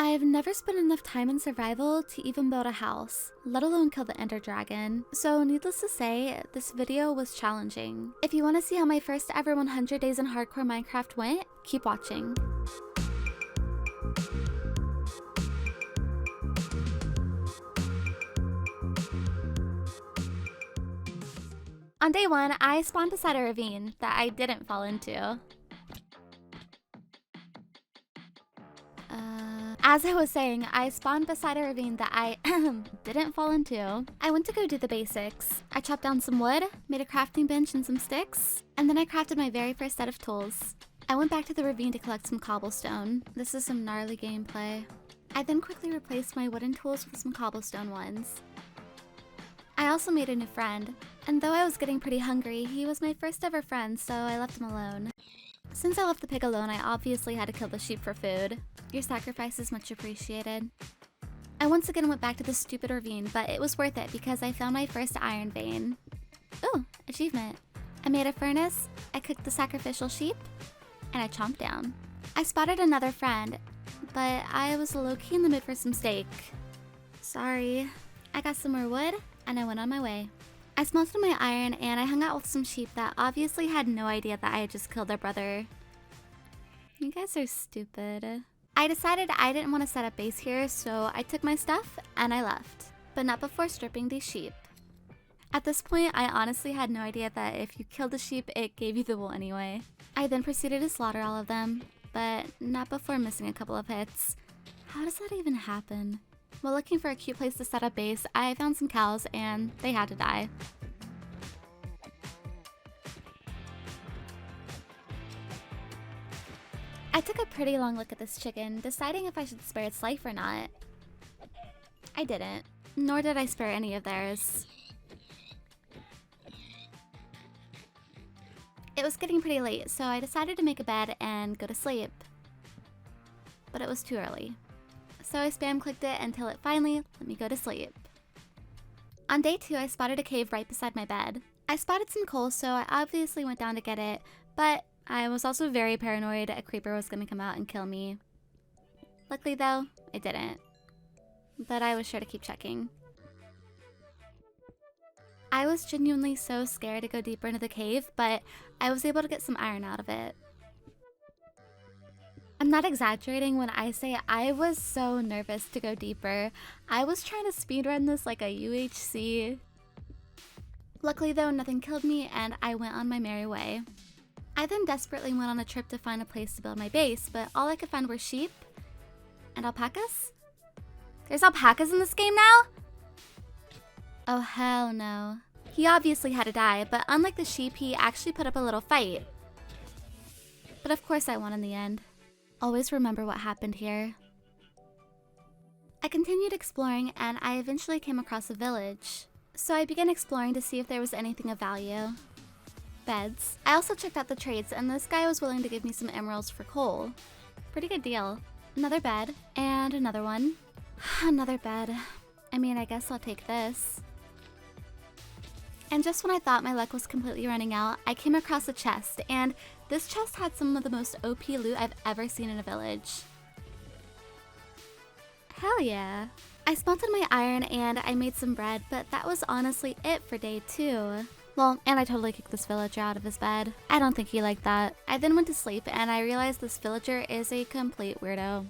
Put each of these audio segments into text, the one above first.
I've never spent enough time in survival to even build a house, let alone kill the ender dragon. So needless to say, this video was challenging. If you want to see how my first ever 100 days in hardcore Minecraft went, keep watching. On day 1, I spawned beside a ravine that I didn't fall into. As I was saying, I spawned beside a ravine that I didn't fall into. I went to go do the basics. I chopped down some wood, made a crafting bench and some sticks, and then I crafted my very first set of tools. I went back to the ravine to collect some cobblestone. This is some gnarly gameplay. I then quickly replaced my wooden tools with some cobblestone ones. I also made a new friend, and though I was getting pretty hungry, he was my first ever friend, so I left him alone. Since I left the pig alone, I obviously had to kill the sheep for food. Your sacrifice is much appreciated. I once again went back to the stupid ravine, but it was worth it because I found my first iron vein. Ooh, achievement. I made a furnace, I cooked the sacrificial sheep, and I chomped down. I spotted another friend, but I was low-key in the mood for some steak. Sorry. I got some more wood, and I went on my way. I smelted my iron and I hung out with some sheep that obviously had no idea that I had just killed their brother. You guys are stupid. I decided I didn't want to set up base here, so I took my stuff and I left. But not before stripping these sheep. At this point, I honestly had no idea that if you killed a sheep, it gave you the wool anyway. I then proceeded to slaughter all of them, but not before missing a couple of hits. How does that even happen? While looking for a cute place to set up base, I found some cows and they had to die. I took a pretty long look at this chicken, deciding if I should spare its life or not. I didn't, nor did I spare any of theirs. It was getting pretty late, so I decided to make a bed and go to sleep. But it was too early. So I spam clicked it until it finally let me go to sleep. On day 2, I spotted a cave right beside my bed. I spotted some coal, so I obviously went down to get it, but I was also very paranoid a creeper was going to come out and kill me. Luckily though, it didn't. But I was sure to keep checking. I was genuinely so scared to go deeper into the cave, but I was able to get some iron out of it. I'm not exaggerating when I say I was so nervous to go deeper. I was trying to speedrun this like a UHC. Luckily though, nothing killed me and I went on my merry way. I then desperately went on a trip to find a place to build my base, but all I could find were sheep and alpacas? There's alpacas in this game now? Oh hell no. He obviously had to die, but unlike the sheep, he actually put up a little fight. But of course I won in the end. Always remember what happened here. I continued exploring and I eventually came across a village. So I began exploring to see if there was anything of value. Beds. I also checked out the trades and this guy was willing to give me some emeralds for coal. Pretty good deal. Another bed and another one. Another bed. I mean, I guess I'll take this. And just when I thought my luck was completely running out, I came across a chest, and this chest had some of the most OP loot I've ever seen in a village. Hell yeah. I smelted my iron and I made some bread, but that was honestly it for day 2. Well, and I totally kicked this villager out of his bed. I don't think he liked that. I then went to sleep and I realized this villager is a complete weirdo.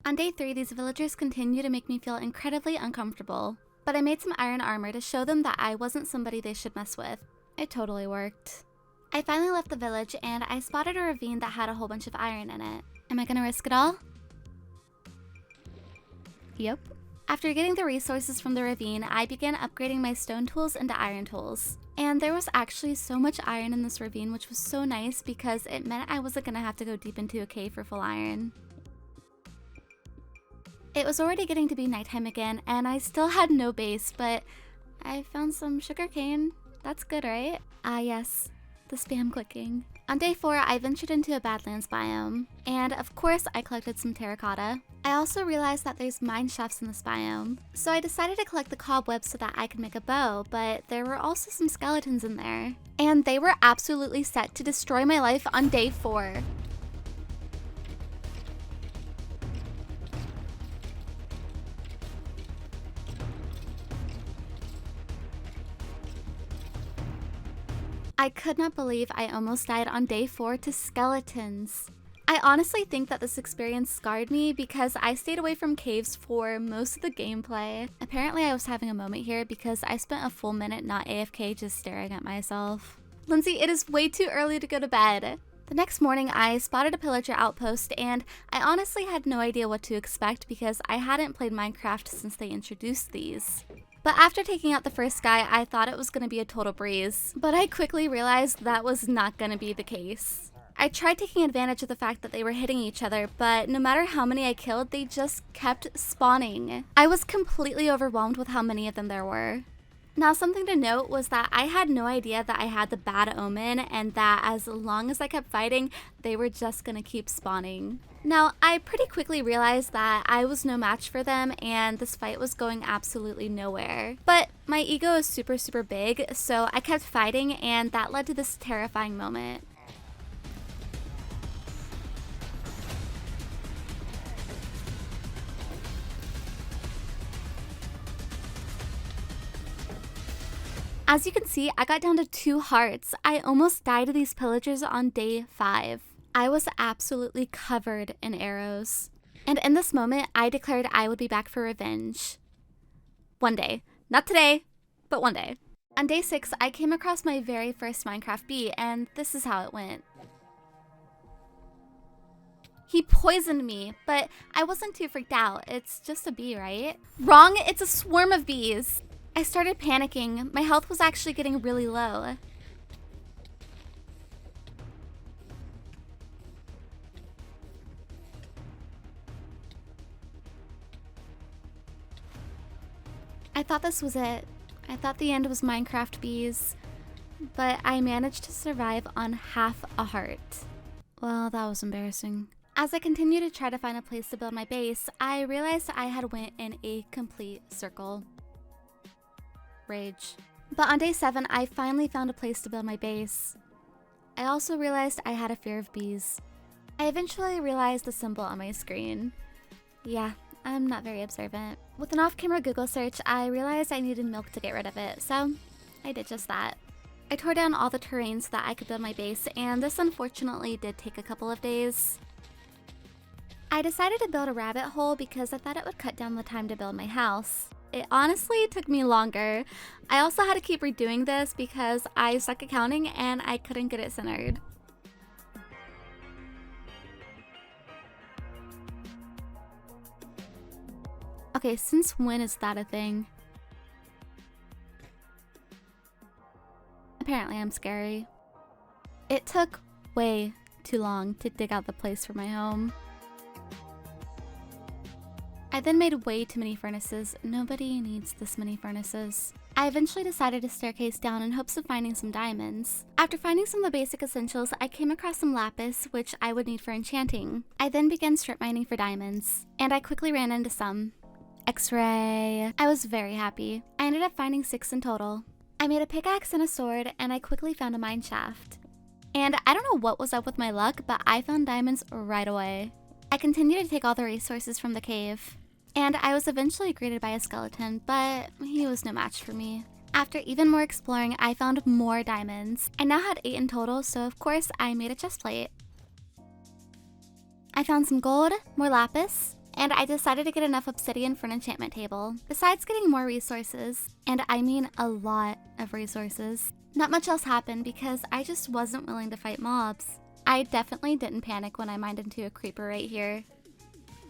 On day 3, these villagers continue to make me feel incredibly uncomfortable. But I made some iron armor to show them that I wasn't somebody they should mess with. It totally worked. I finally left the village and I spotted a ravine that had a whole bunch of iron in it. Am I gonna risk it all? Yep. After getting the resources from the ravine, I began upgrading my stone tools into iron tools. And there was actually so much iron in this ravine, which was so nice because it meant I wasn't gonna have to go deep into a cave for full iron. It was already getting to be nighttime again, and I still had no base, but I found some sugarcane. That's good, right? Ah yes, the spam clicking. On day 4, I ventured into a Badlands biome, and of course I collected some terracotta. I also realized that there's mine shafts in this biome, so I decided to collect the cobwebs so that I could make a bow, but there were also some skeletons in there. And they were absolutely set to destroy my life on day 4. I could not believe I almost died on day 4 to skeletons. I honestly think that this experience scarred me because I stayed away from caves for most of the gameplay. Apparently I was having a moment here because I spent a full minute not AFK just staring at myself. Lindsay, it is way too early to go to bed. The next morning I spotted a pillager outpost and I honestly had no idea what to expect because I hadn't played Minecraft since they introduced these. But after taking out the first guy, I thought it was going to be a total breeze. But I quickly realized that was not going to be the case. I tried taking advantage of the fact that they were hitting each other, but no matter how many I killed, they just kept spawning. I was completely overwhelmed with how many of them there were. Now, something to note was that I had no idea that I had the bad omen and that as long as I kept fighting, they were just gonna keep spawning. Now, I pretty quickly realized that I was no match for them and this fight was going absolutely nowhere. But my ego is super big, so I kept fighting and that led to this terrifying moment. As you can see, I got down to 2 hearts. I almost died to these pillagers on day 5. I was absolutely covered in arrows. And in this moment, I declared I would be back for revenge. One day. Not today, but one day. On day 6, I came across my very first Minecraft bee, and this is how it went. He poisoned me, but I wasn't too freaked out. It's just a bee, right? Wrong, it's a swarm of bees. I started panicking. My health was actually getting really low. I thought this was it. I thought the end was Minecraft bees, but I managed to survive on half a heart. Well, that was embarrassing. As I continued to try to find a place to build my base, I realized I had went in a complete circle. Rage. But on day 7, I finally found a place to build my base. I also realized I had a fear of bees. I eventually realized the symbol on my screen. Yeah, I'm not very observant. With an off-camera Google search, I realized I needed milk to get rid of it, so I did just that. I tore down all the terrain so that I could build my base, and this unfortunately did take a couple of days. I decided to build a rabbit hole because I thought it would cut down the time to build my house. It honestly took me longer. I also had to keep redoing this because I suck at counting and I couldn't get it centered. Okay, since when is that a thing? Apparently I'm scary. It took way too long to dig out the place for my home. I then made way too many furnaces. Nobody needs this many furnaces. I eventually decided to staircase down in hopes of finding some diamonds. After finding some of the basic essentials, I came across some lapis, which I would need for enchanting. I then began strip mining for diamonds, and I quickly ran into some. X-ray. I was very happy. I ended up finding 6 in total. I made a pickaxe and a sword, and I quickly found a mine shaft. And I don't know what was up with my luck, but I found diamonds right away. I continued to take all the resources from the cave. And I was eventually greeted by a skeleton, but he was no match for me. After even more exploring, I found more diamonds. I now had 8 in total, so of course I made a chest plate. I found some gold, more lapis, and I decided to get enough obsidian for an enchantment table. Besides getting more resources, and I mean a lot of resources, not much else happened because I just wasn't willing to fight mobs. I definitely didn't panic when I mined into a creeper right here.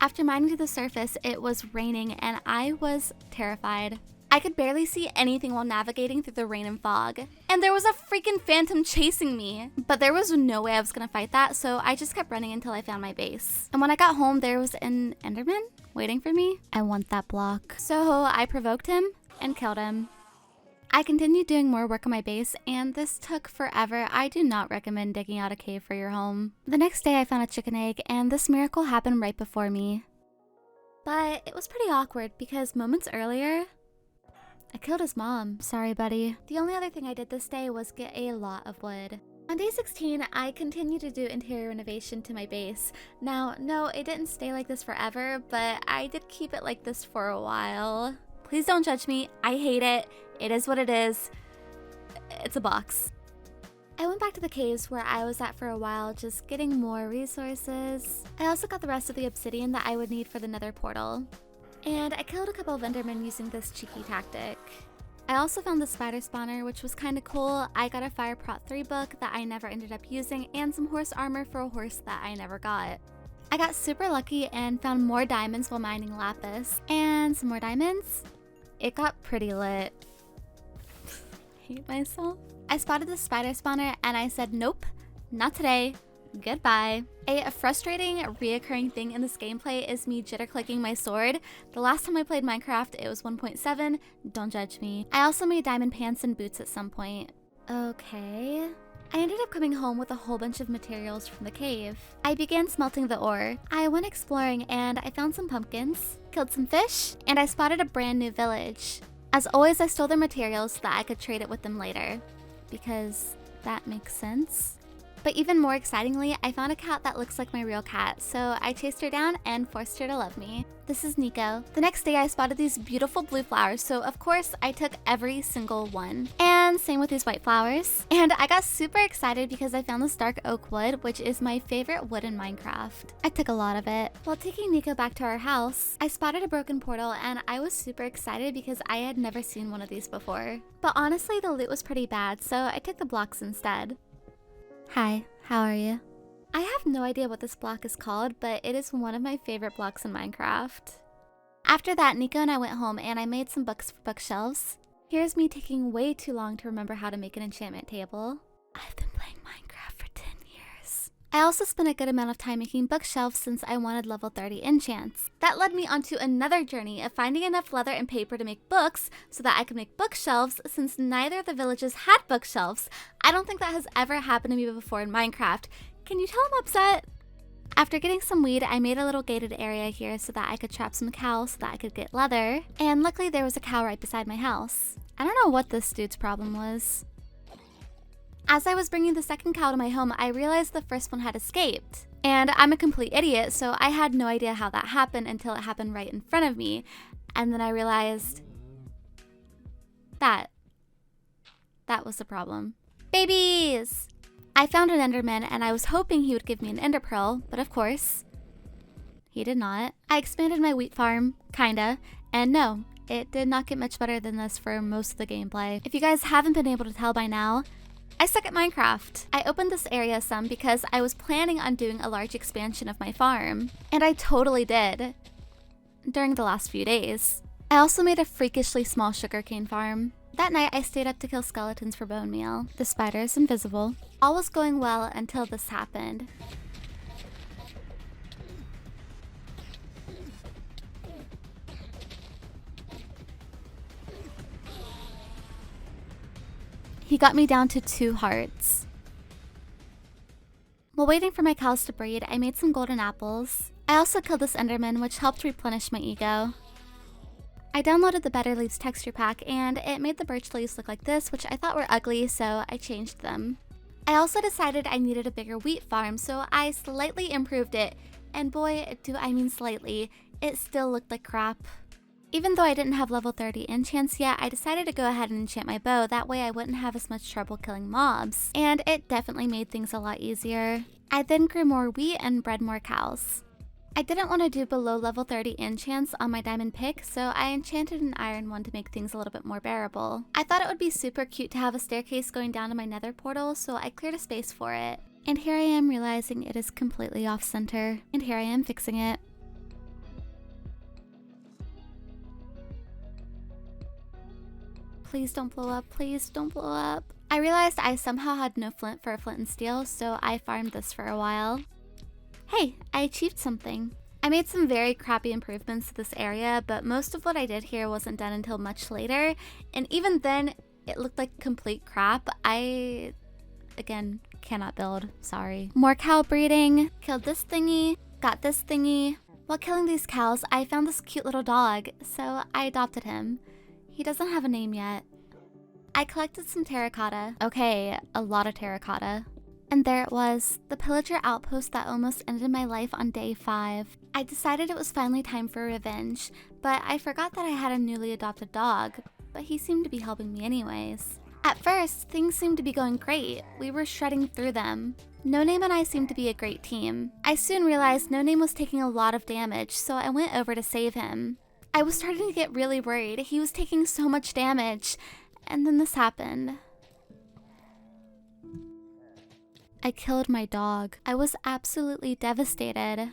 After mining to the surface, it was raining and I was terrified. I could barely see anything while navigating through the rain and fog. And there was a freaking phantom chasing me. But there was no way I was gonna fight that, so I just kept running until I found my base. And when I got home, there was an Enderman waiting for me. I want that block. So I provoked him and killed him. I continued doing more work on my base, and this took forever. I do not recommend digging out a cave for your home. The next day I found a chicken egg, and this miracle happened right before me. But it was pretty awkward because moments earlier, I killed his mom. Sorry, buddy. The only other thing I did this day was get a lot of wood. On day 16, I continued to do interior renovation to my base. Now, no, it didn't stay like this forever, but I did keep it like this for a while. Please don't judge me. I hate it. It is what it is. It's a box. I went back to the caves where I was at for a while, just getting more resources. I also got the rest of the obsidian that I would need for the nether portal. And I killed a couple of endermen using this cheeky tactic. I also found the spider spawner, which was kinda cool. I got a Fire Prot 3 book that I never ended up using, and some horse armor for a horse that I never got. I got super lucky and found more diamonds while mining lapis. And some more diamonds. It got pretty lit. I hate myself. I spotted the spider spawner and I said, nope, not today. Goodbye. A frustrating, reoccurring thing in this gameplay is me jitter clicking my sword. The last time I played Minecraft, it was 1.7. Don't judge me. I also made diamond pants and boots at some point. Okay. I ended up coming home with a whole bunch of materials from the cave. I began smelting the ore. I went exploring and I found some pumpkins, killed some fish, and I spotted a brand new village. As always, I stole their materials so that I could trade it with them later, because that makes sense. But even more excitingly, I found a cat that looks like my real cat, so I chased her down and forced her to love me. This is Nico. The next day I spotted these beautiful blue flowers, so of course I took every single one. And same with these white flowers. And I got super excited because I found this dark oak wood, which is my favorite wood in Minecraft. I took a lot of it. While taking Nico back to our house, I spotted a broken portal and I was super excited because I had never seen one of these before. But honestly, the loot was pretty bad, so I took the blocks instead. Hi, how are you? I have no idea what this block is called, but it is one of my favorite blocks in Minecraft. After that, Nico and I went home and I made some books for bookshelves. Here's me taking way too long to remember how to make an enchantment table. I've been playing Minecraft for 10 years. I also spent a good amount of time making bookshelves since I wanted level 30 enchants. That led me onto another journey of finding enough leather and paper to make books so that I could make bookshelves since neither of the villages had bookshelves. I don't think that has ever happened to me before in Minecraft. Can you tell I'm upset? After getting some weed, I made a little gated area here so that I could trap some cows so that I could get leather. And luckily there was a cow right beside my house. I don't know what this dude's problem was. As I was bringing the second cow to my home, I realized the first one had escaped. And I'm a complete idiot, so I had no idea how that happened until it happened right in front of me. And then I realized that was the problem. Babies! I found an enderman and I was hoping he would give me an ender pearl, but of course, he did not. I expanded my wheat farm, kinda, and no, it did not get much better than this for most of the gameplay. If you guys haven't been able to tell by now, I suck at Minecraft. I opened this area some because I was planning on doing a large expansion of my farm, and I totally did during the last few days. I also made a freakishly small sugarcane farm. That night, I stayed up to kill skeletons for bone meal. The spider is invisible. All was going well until this happened. He got me down to 2 hearts. While waiting for my cows to breed, I made some golden apples. I also killed this enderman, which helped replenish my ego. I downloaded the Better Leaves texture pack and it made the birch leaves look like this, which I thought were ugly, so I changed them. I also decided I needed a bigger wheat farm, so I slightly improved it. And boy, do I mean slightly, it still looked like crap. Even though I didn't have level 30 enchants yet, I decided to go ahead and enchant my bow, that way I wouldn't have as much trouble killing mobs. And it definitely made things a lot easier. I then grew more wheat and bred more cows. I didn't want to do below level 30 enchants on my diamond pick, so I enchanted an iron one to make things a little bit more bearable. I thought it would be super cute to have a staircase going down to my nether portal, so I cleared a space for it. And here I am realizing it is completely off center, and here I am fixing it. Please don't blow up, please don't blow up. I realized I somehow had no flint for a flint and steel, so I farmed this for a while. Hey, I achieved something. I made some very crappy improvements to this area, but most of what I did here wasn't done until much later, and even then, it looked like complete crap. I, again, cannot build, sorry. More cow breeding, killed this thingy, got this thingy. While killing these cows, I found this cute little dog, so I adopted him. He doesn't have a name yet. I collected some terracotta. Okay, a lot of terracotta. And there it was, the pillager outpost that almost ended my life on day 5. I decided it was finally time for revenge, but I forgot that I had a newly adopted dog, but he seemed to be helping me anyways. At first, things seemed to be going great. We were shredding through them. No Name and I seemed to be a great team. I soon realized No Name was taking a lot of damage, so I went over to save him. I was starting to get really worried. He was taking so much damage. And then this happened. I killed my dog. I was absolutely devastated.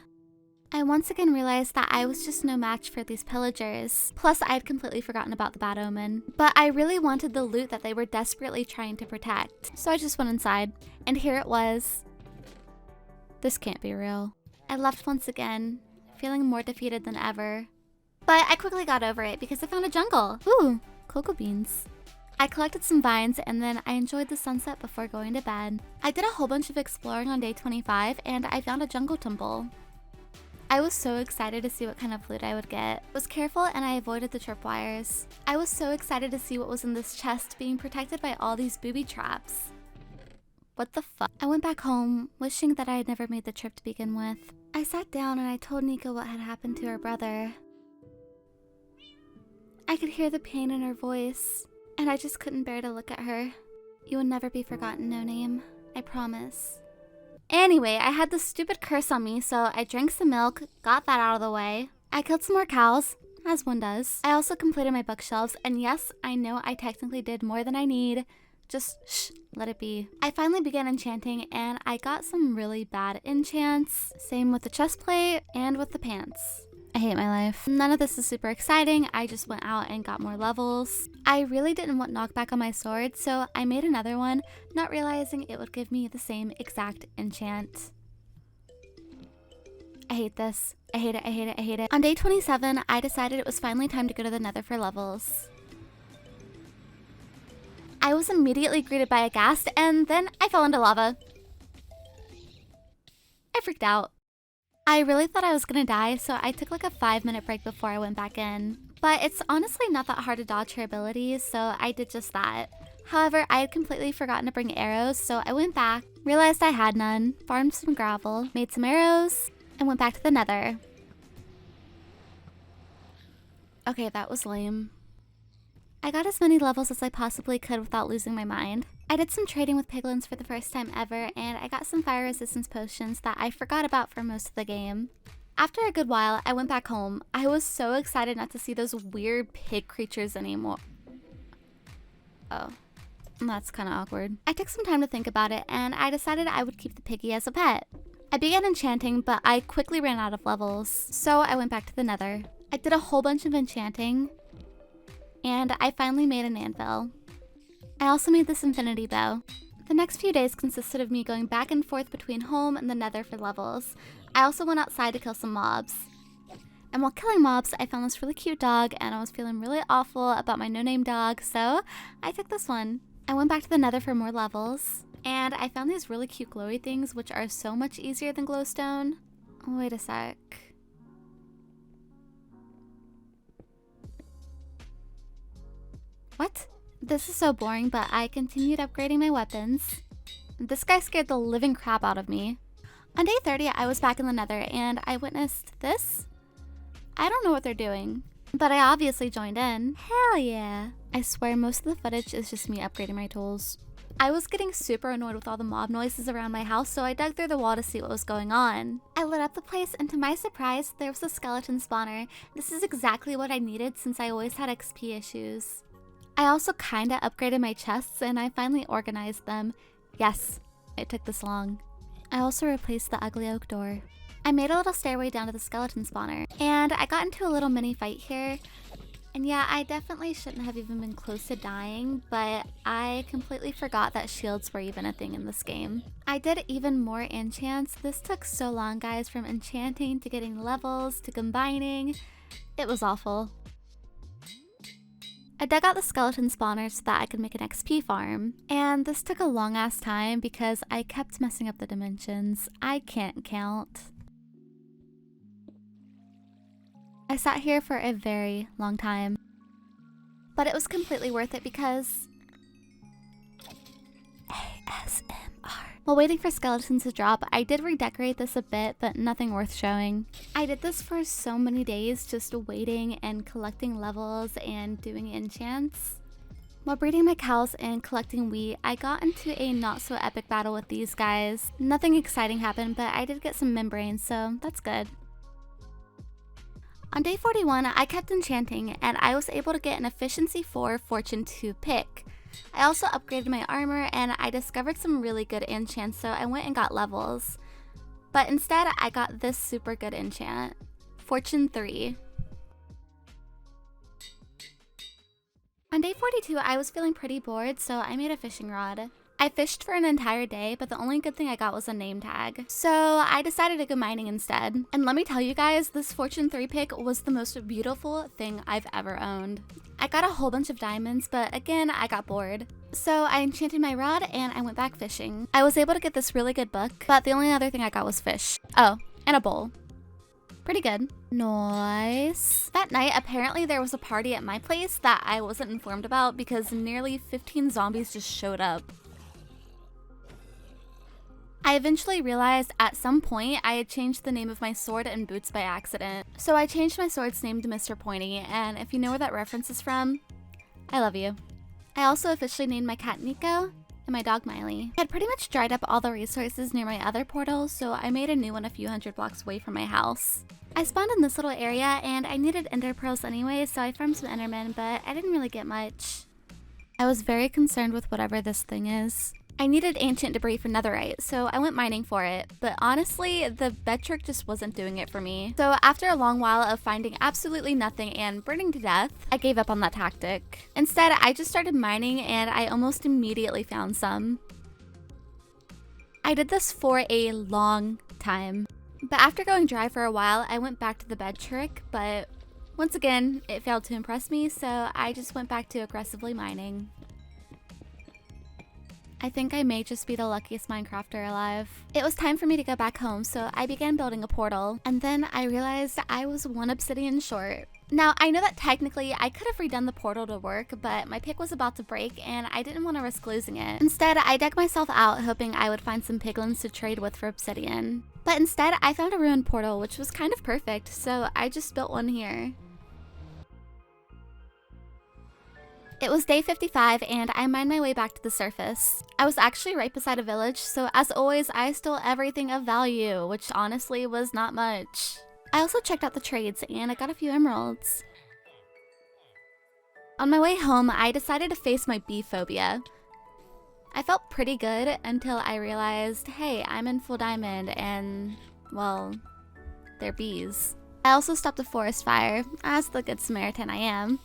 I once again realized that I was just no match for these pillagers. Plus, I had completely forgotten about the bad omen. But I really wanted the loot that they were desperately trying to protect. So I just went inside. And here it was. This can't be real. I left once again, feeling more defeated than ever. But I quickly got over it because I found a jungle. Ooh, cocoa beans. I collected some vines and then I enjoyed the sunset before going to bed. I did a whole bunch of exploring on day 25 and I found a jungle temple. I was so excited to see what kind of loot I would get. Was careful and I avoided the tripwires. I was so excited to see what was in this chest being protected by all these booby traps. What the fuck? I went back home, wishing that I had never made the trip to begin with. I sat down and I told Nika what had happened to her brother. I could hear the pain in her voice, and I just couldn't bear to look at her. You will never be forgotten, No Name. I promise. Anyway, I had this stupid curse on me, so I drank some milk, got that out of the way. I killed some more cows, as one does. I also completed my bookshelves, and yes, I know I technically did more than I need. Just shh, let it be. I finally began enchanting, and I got some really bad enchants. Same with the chest plate and with the pants. I hate my life. None of this is super exciting. I just went out and got more levels. I really didn't want knockback on my sword, so I made another one, not realizing it would give me the same exact enchant. I hate this. I hate it, I hate it, I hate it. On day 27, I decided it was finally time to go to the Nether for levels. I was immediately greeted by a ghast, and then I fell into lava. I freaked out. I really thought I was gonna die, so I took like a 5-minute break before I went back in. But it's honestly not that hard to dodge her abilities, so I did just that. However, I had completely forgotten to bring arrows, so I went back, realized I had none, farmed some gravel, made some arrows, and went back to the Nether. Okay, that was lame. I got as many levels as I possibly could without losing my mind. I did some trading with piglins for the first time ever, and I got some fire resistance potions that I forgot about for most of the game. After a good while, I went back home. I was so excited not to see those weird pig creatures anymore. Oh, that's kind of awkward. I took some time to think about it, and I decided I would keep the piggy as a pet. I began enchanting, but I quickly ran out of levels, so I went back to the Nether. I did a whole bunch of enchanting, and I finally made an anvil. I also made this infinity bow. The next few days consisted of me going back and forth between home and the Nether for levels. I also went outside to kill some mobs. And while killing mobs, I found this really cute dog, and I was feeling really awful about my no-name dog, so I took this one. I went back to the Nether for more levels, and I found these really cute glowy things, which are so much easier than glowstone. Oh, wait a sec. What? This is so boring, but I continued upgrading my weapons. This guy scared the living crap out of me. On day 30, I was back in the Nether, and I witnessed this. I don't know what they're doing, but I obviously joined in. Hell yeah. I swear most of the footage is just me upgrading my tools. I was getting super annoyed with all the mob noises around my house, so I dug through the wall to see what was going on. I lit up the place, and to my surprise, there was a skeleton spawner. This is exactly what I needed since I always had XP issues. I also kinda upgraded my chests, and I finally organized them. Yes, it took this long. I also replaced the ugly oak door. I made a little stairway down to the skeleton spawner, and I got into a little mini fight here. And yeah, I definitely shouldn't have even been close to dying, but I completely forgot that shields were even a thing in this game. I did even more enchants. This took so long, guys, from enchanting to getting levels to combining. It was awful. I dug out the skeleton spawner so that I could make an XP farm. And this took a long ass time because I kept messing up the dimensions. I can't count. I sat here for a very long time. But it was completely worth it because ASMR. While waiting for skeletons to drop, I did redecorate this a bit, but nothing worth showing. I did this for so many days, just waiting and collecting levels and doing enchants. While breeding my cows and collecting wheat, I got into a not so epic battle with these guys. Nothing exciting happened, but I did get some membranes, so that's good. On day 41, I kept enchanting, and I was able to get an efficiency 4 fortune 2 pick. I also upgraded my armor, and I discovered some really good enchants, so I went and got levels. But instead, I got this super good enchant, fortune 3. On day 42, I was feeling pretty bored, so I made a fishing rod. I fished for an entire day, but the only good thing I got was a name tag. So I decided to go mining instead. And let me tell you guys, this fortune 3 pick was the most beautiful thing I've ever owned. I got a whole bunch of diamonds, but again, I got bored. So I enchanted my rod and I went back fishing. I was able to get this really good book, but the only other thing I got was fish. Oh, and a bowl. Pretty good. Nice. That night, apparently there was a party at my place that I wasn't informed about because nearly 15 zombies just showed up. I eventually realized at some point I had changed the name of my sword and boots by accident. So I changed my sword's name to Mr. Pointy, and if you know where that reference is from, I love you. I also officially named my cat Nico and my dog Miley. I had pretty much dried up all the resources near my other portal, so I made a new one a few hundred blocks away from my house. I spawned in this little area and I needed ender pearls anyway, so I farmed some endermen, but I didn't really get much. I was very concerned with whatever this thing is. I needed ancient debris for netherite, so I went mining for it, but honestly, the bed trick just wasn't doing it for me. So after a long while of finding absolutely nothing and burning to death, I gave up on that tactic. Instead, I just started mining and I almost immediately found some. I did this for a long time, but after going dry for a while, I went back to the bed trick, but once again, it failed to impress me, so I just went back to aggressively mining. I think I may just be the luckiest Minecrafter alive. It was time for me to go back home, so I began building a portal, and then I realized I was 1 obsidian short. Now, I know that technically I could have redone the portal to work, but my pick was about to break and I didn't want to risk losing it. Instead, I dug myself out hoping I would find some piglins to trade with for obsidian. But instead, I found a ruined portal, which was kind of perfect, so I just built one here. It was day 55 and I mined my way back to the surface. I was actually right beside a village, so as always, I stole everything of value, which honestly was not much. I also checked out the trades and I got a few emeralds. On my way home, I decided to face my bee phobia. I felt pretty good until I realized, hey, I'm in full diamond and, well, they're bees. I also stopped a forest fire, as the good Samaritan I am.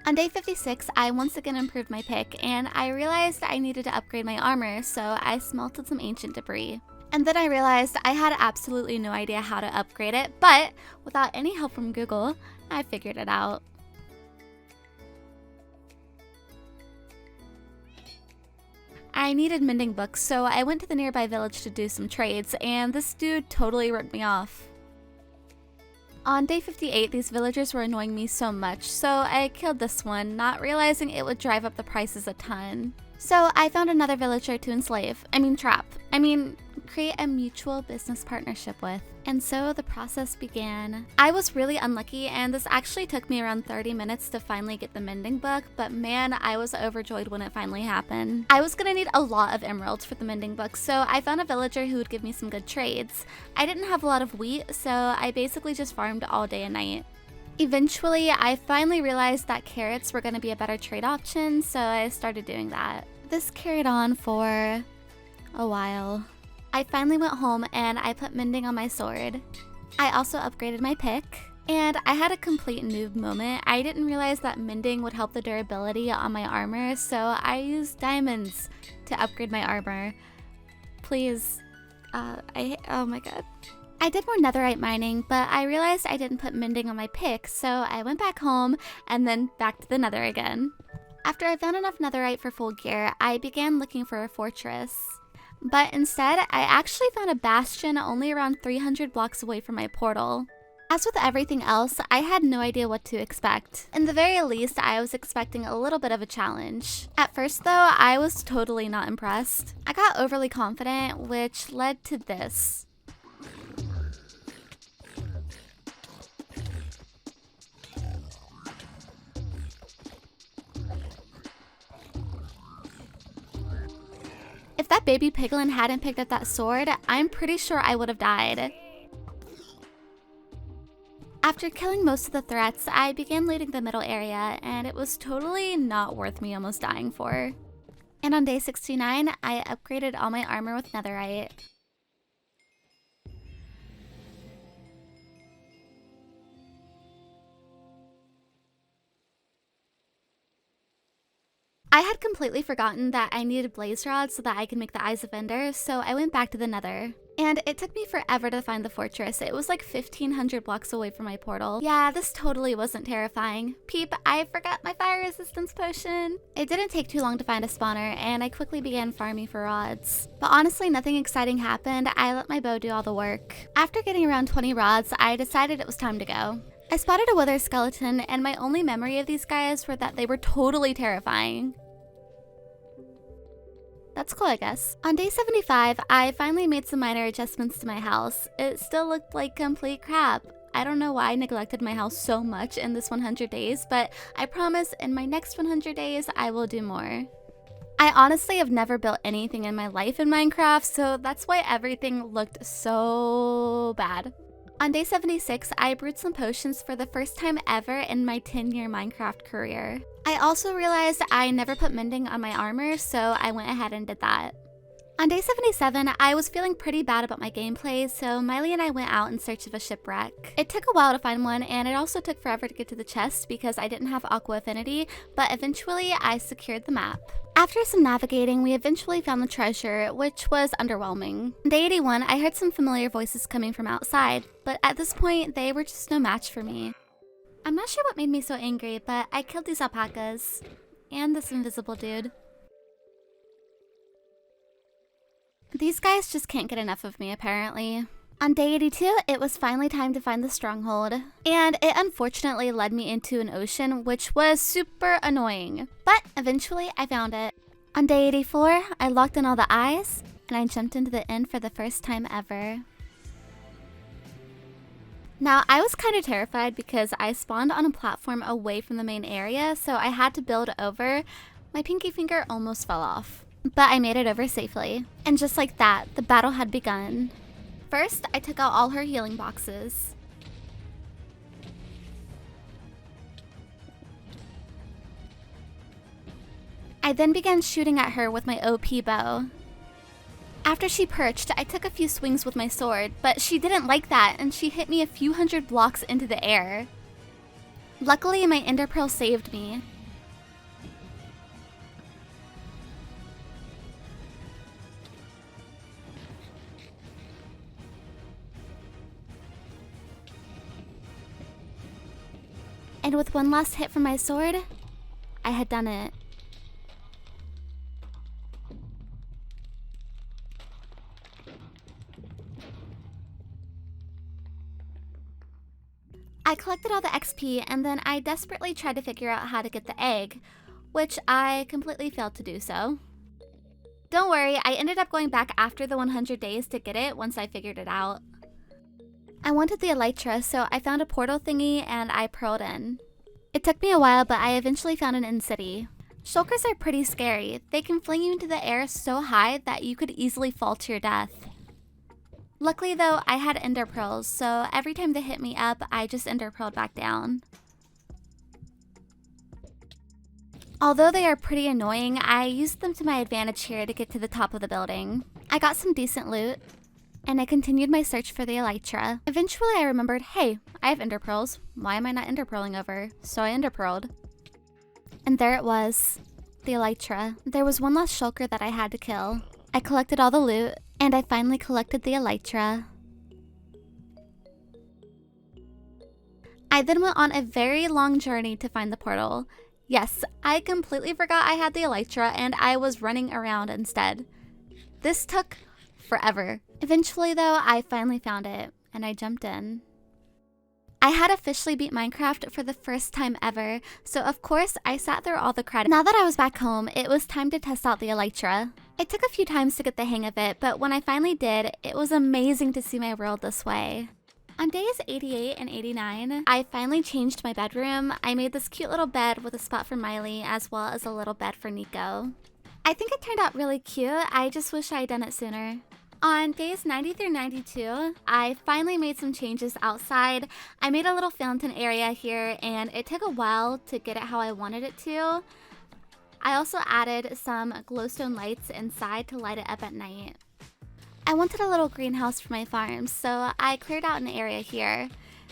On day 56, I once again improved my pick, and I realized I needed to upgrade my armor, so I smelted some ancient debris. And then I realized I had absolutely no idea how to upgrade it, but without any help from Google, I figured it out. I needed mending books, so I went to the nearby village to do some trades, and this dude totally ripped me off. On day 58, these villagers were annoying me so much, so I killed this one, not realizing it would drive up the prices a ton. So I found another villager to create a mutual business partnership with. And so the process began. I was really unlucky, and this actually took me around 30 minutes to finally get the mending book, but man, I was overjoyed when it finally happened. I was gonna need a lot of emeralds for the mending book, so I found a villager who would give me some good trades. I didn't have a lot of wheat, so I basically just farmed all day and night. Eventually, I finally realized that carrots were gonna be a better trade option, so I started doing that. This carried on for a while. I finally went home and I put mending on my sword. I also upgraded my pick, and I had a complete noob moment. I didn't realize that mending would help the durability on my armor, so I used diamonds to upgrade my armor. Please, oh my god. I did more netherite mining, but I realized I didn't put mending on my pick, so I went back home and then back to the nether again. After I found enough netherite for full gear, I began looking for a fortress. But instead, I actually found a bastion only around 300 blocks away from my portal. As with everything else, I had no idea what to expect. In the very least, I was expecting a little bit of a challenge. At first though, I was totally not impressed. I got overly confident, which led to this. that baby piglin hadn't picked up that sword, I'm pretty sure I would have died. After killing most of the threats, I began looting the middle area, and it was totally not worth me almost dying for. And on day 69, I upgraded all my armor with netherite. I had completely forgotten that I needed blaze rods so that I could make the Eyes of Ender, so I went back to the nether. And it took me forever to find the fortress. It was like 1,500 blocks away from my portal. Yeah, this totally wasn't terrifying. Peep, I forgot my fire resistance potion. It didn't take too long to find a spawner, and I quickly began farming for rods. But honestly, nothing exciting happened. I let my bow do all the work. After getting around 20 rods, I decided it was time to go. I spotted a wither skeleton, and my only memory of these guys were that they were totally terrifying. That's cool, I guess. On day 75, I finally made some minor adjustments to my house. It still looked like complete crap. I don't know why I neglected my house so much in this 100 days, but I promise in my next 100 days, I will do more. I honestly have never built anything in my life in Minecraft, so that's why everything looked so bad. On day 76, I brewed some potions for the first time ever in my 10-year Minecraft career. I also realized I never put mending on my armor, so I went ahead and did that. On day 77, I was feeling pretty bad about my gameplay, so Miley and I went out in search of a shipwreck. It took a while to find one, and it also took forever to get to the chest because I didn't have Aqua Affinity, but eventually I secured the map. After some navigating, we eventually found the treasure, which was underwhelming. On day 81, I heard some familiar voices coming from outside, but at this point, they were just no match for me. I'm not sure what made me so angry, but I killed these alpacas. And this invisible dude. These guys just can't get enough of me, apparently. On day 82, it was finally time to find the stronghold. And it unfortunately led me into an ocean, which was super annoying. But eventually, I found it. On day 84, I locked in all the eyes, and I jumped into the inn for the first time ever. Now, I was kind of terrified because I spawned on a platform away from the main area, so I had to build over. My pinky finger almost fell off. But I made it over safely. And just like that, the battle had begun. First, I took out all her healing boxes. I then began shooting at her with my OP bow. After she perched, I took a few swings with my sword, but she didn't like that and she hit me a few hundred blocks into the air. Luckily, my ender pearl saved me. And with one last hit from my sword, I had done it. I collected all the XP and then I desperately tried to figure out how to get the egg, which I completely failed to do so. Don't worry, I ended up going back after the 100 days to get it once I figured it out. I wanted the elytra, so I found a portal thingy and I pearled in. It took me a while, but I eventually found an end city. Shulkers are pretty scary. They can fling you into the air so high that you could easily fall to your death. Luckily though, I had ender pearls, so every time they hit me up, I just ender pearled back down. Although they are pretty annoying, I used them to my advantage here to get to the top of the building. I got some decent loot, and I continued my search for the elytra. Eventually I remembered, hey, I have ender pearls. Why am I not ender pearling over? So I ender pearled. And there it was, the elytra. There was one last shulker that I had to kill. I collected all the loot, and I finally collected the elytra. I then went on a very long journey to find the portal. Yes, I completely forgot I had the elytra and I was running around instead. This took forever. Eventually though, I finally found it, and I jumped in. I had officially beat Minecraft for the first time ever, so of course I sat through all the credits. Now that I was back home, it was time to test out the elytra. It took a few times to get the hang of it, but when I finally did, it was amazing to see my world this way. On days 88 and 89, I finally changed my bedroom. I made this cute little bed with a spot for Miley, as well as a little bed for Nico. I think it turned out really cute. I just wish I had done it sooner. On days 90 through 92, I finally made some changes outside. I made a little fountain area here, and it took a while to get it how I wanted it to. I also added some glowstone lights inside to light it up at night. I wanted a little greenhouse for my farm, so I cleared out an area here.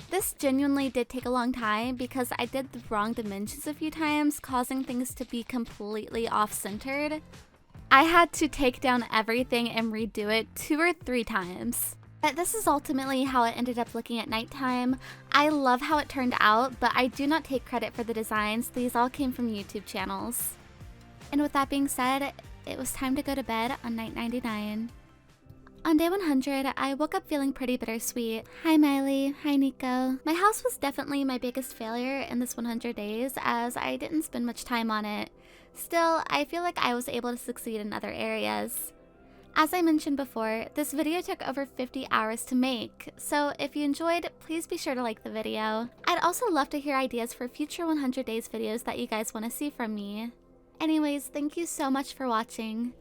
This genuinely did take a long time because I did the wrong dimensions a few times, causing things to be completely off-centered. I had to take down everything and redo it 2 or 3 times. But this is ultimately how it ended up looking at nighttime. I love how it turned out, but I do not take credit for the designs. These all came from YouTube channels. And with that being said, it was time to go to bed on night 99. On day 100, I woke up feeling pretty bittersweet. Hi Miley, hi Nico. My house was definitely my biggest failure in this 100 days as I didn't spend much time on it. Still, I feel like I was able to succeed in other areas. As I mentioned before, this video took over 50 hours to make, so if you enjoyed, please be sure to like the video. I'd also love to hear ideas for future 100 days videos that you guys want to see from me. Anyways, thank you so much for watching.